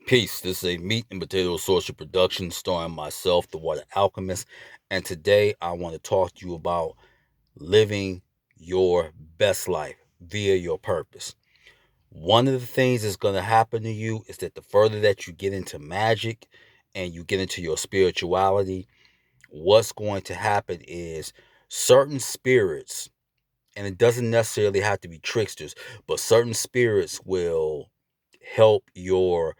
Peace. This is a meat and potato social production starring myself, the Water Alchemist. And today I want to talk to you about living your best life via your purpose. One of the things that's going to happen to you is that the further that you get into magic and you get into your spirituality, what's going to happen is certain spirits, and it doesn't necessarily have to be tricksters, but certain spirits will help your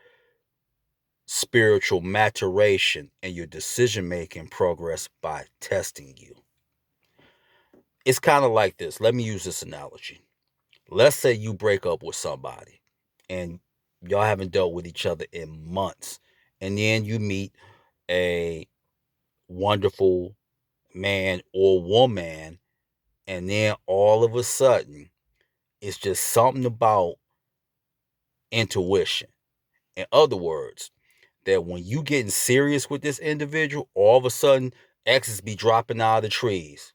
spiritual maturation and your decision making progress by testing you. It's kind of like this. Let me use this analogy. Let's say you break up with somebody and y'all haven't dealt with each other in months, and then you meet a wonderful man or woman, and then all of a sudden, it's just something about intuition. In other words, that when you getting serious with this individual, all of a sudden exes be dropping out of the trees.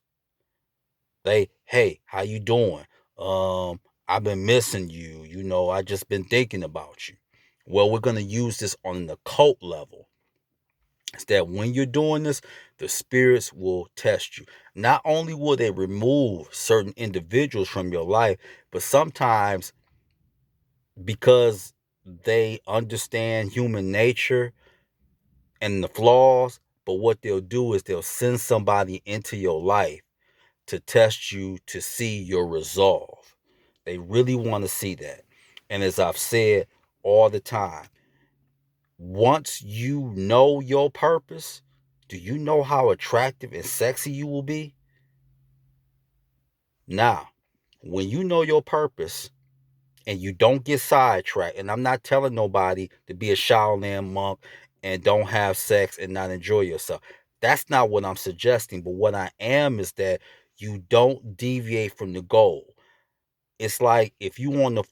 Hey, how you doing? I've been missing you. I just been thinking about you. Well, we're gonna use this on an occult level. It's that when you're doing this, the spirits will test you. Not only will they remove certain individuals from your life, but sometimes because they understand human nature and the flaws, but what they'll do is they'll send somebody into your life to test you to see your resolve. They really want to see that. And as I've said all the time, once you know your purpose, do you know how attractive and sexy you will be? Now, when you know your purpose and you don't get sidetracked, and I'm not telling nobody to be a Shaolin monk and don't have sex and not enjoy yourself. That's not what I'm suggesting. But what I am is that you don't deviate from the goal. It's like if you on the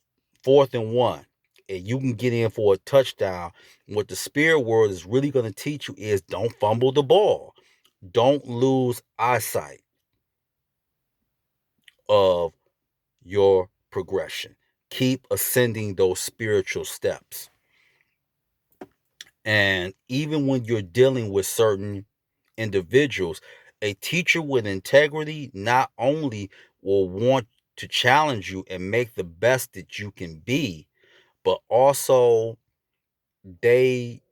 4th and 1 and you can get in for a touchdown, what the spirit world is really going to teach you is don't fumble the ball. Don't lose eyesight of your progression. Keep ascending those spiritual steps. And even when you're dealing with certain individuals, a teacher with integrity not only will want to challenge you and make the best that you can be, but also they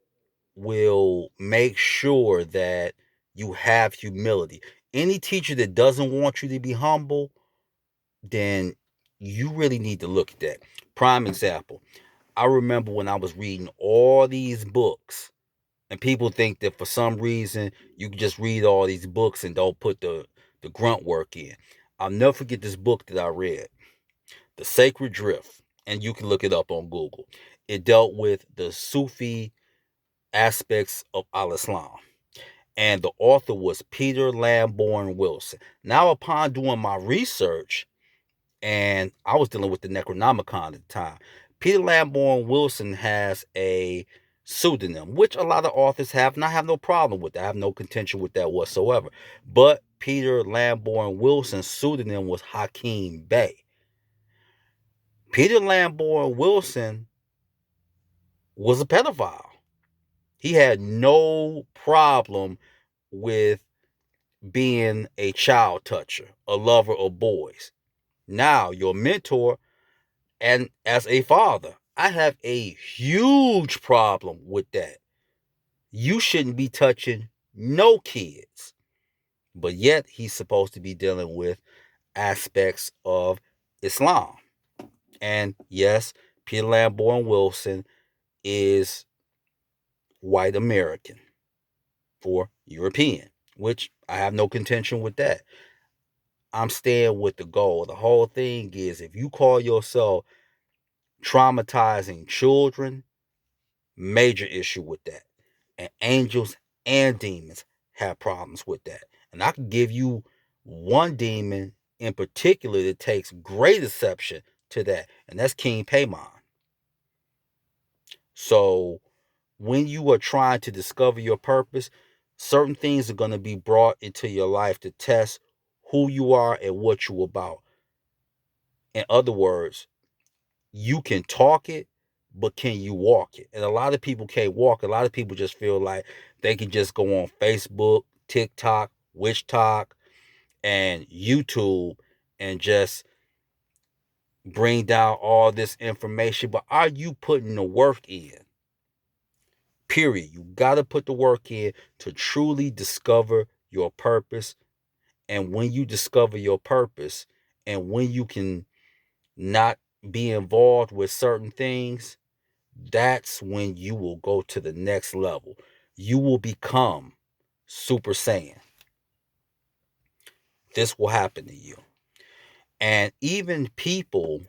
will make sure that you have humility. Any teacher that doesn't want you to be humble, then you really need to look at that. Prime example, I remember when I was reading all these books, and people think that for some reason you can just read all these books and don't put the grunt work in. I'll never forget this book that I read, The Sacred Drift, and you can look it up on Google. It dealt with the Sufi aspects of Al Islam. And the author was Peter Lamborn Wilson. Now, upon doing my research, and I was dealing with the Necronomicon at the time. Peter Lamborn Wilson has a pseudonym, which a lot of authors have, and I have no problem with that. I have no contention with that whatsoever. But Peter Lamborn Wilson's pseudonym was Hakeem Bey. Peter Lamborn Wilson was a pedophile. He had no problem with being a child toucher, a lover of boys. Now, your mentor, and as a father, I have a huge problem with that. You shouldn't be touching no kids. But yet, he's supposed to be dealing with aspects of Islam. And yes, Peter Lamborn Wilson is white American or European, which I have no contention with that. I'm staying with the goal. The whole thing is if you call yourself traumatizing children, major issue with that. And angels and demons have problems with that. And I can give you one demon in particular that takes great exception to that, and that's King Paimon. So when you are trying to discover your purpose, certain things are going to be brought into your life to test who you are and what you're about. In other words, you can talk it, but can you walk it? And a lot of people can't walk. A lot of people just feel like they can just go on Facebook, TikTok, WitchTok, and YouTube and just bring down all this information. But are you putting the work in? Period. You got to put the work in to truly discover your purpose. And when you discover your purpose and when you can not be involved with certain things, that's when you will go to the next level. You will become Super Saiyan. This will happen to you. And even people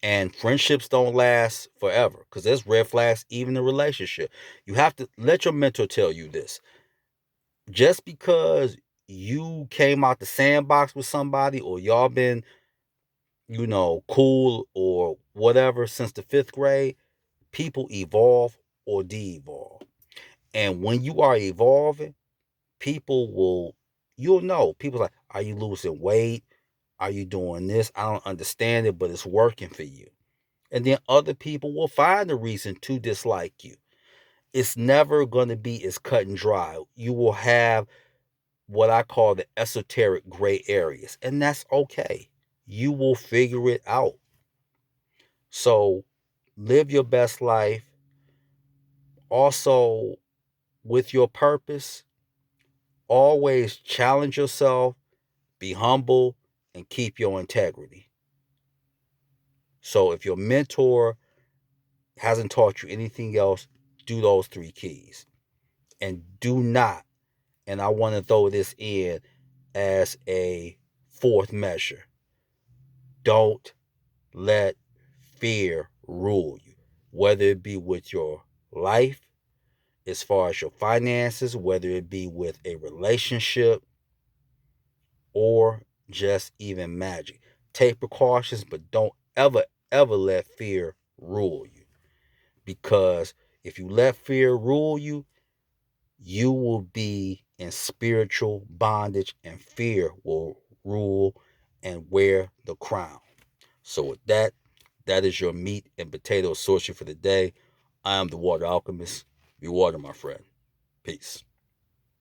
and friendships don't last forever because there's red flags even in a relationship. You have to let your mentor tell you this. Just because you came out the sandbox with somebody or y'all been, cool or whatever since the fifth grade, people evolve or de-evolve. And when you are evolving, you'll know. People like, are you losing weight? Are you doing this? I don't understand it, but it's working for you. And then other people will find a reason to dislike you. It's never going to be as cut and dry. You will have what I call the esoteric gray areas, and that's okay. You will figure it out. So live your best life. Also, with your purpose, always challenge yourself, be humble, and keep your integrity. So if your mentor hasn't taught you anything else, do those three keys. And do not, and I want to throw this in as a fourth measure, don't let fear rule you, whether it be with your life, as far as your finances, whether it be with a relationship, or just even magic. Take precautions, but don't ever, ever let fear rule you. Because if you let fear rule you, you will be in spiritual bondage and fear will rule and wear the crown. So with that, that is your meat and potato sorcery for the day. I am the Water Alchemist. Be water, my friend. Peace.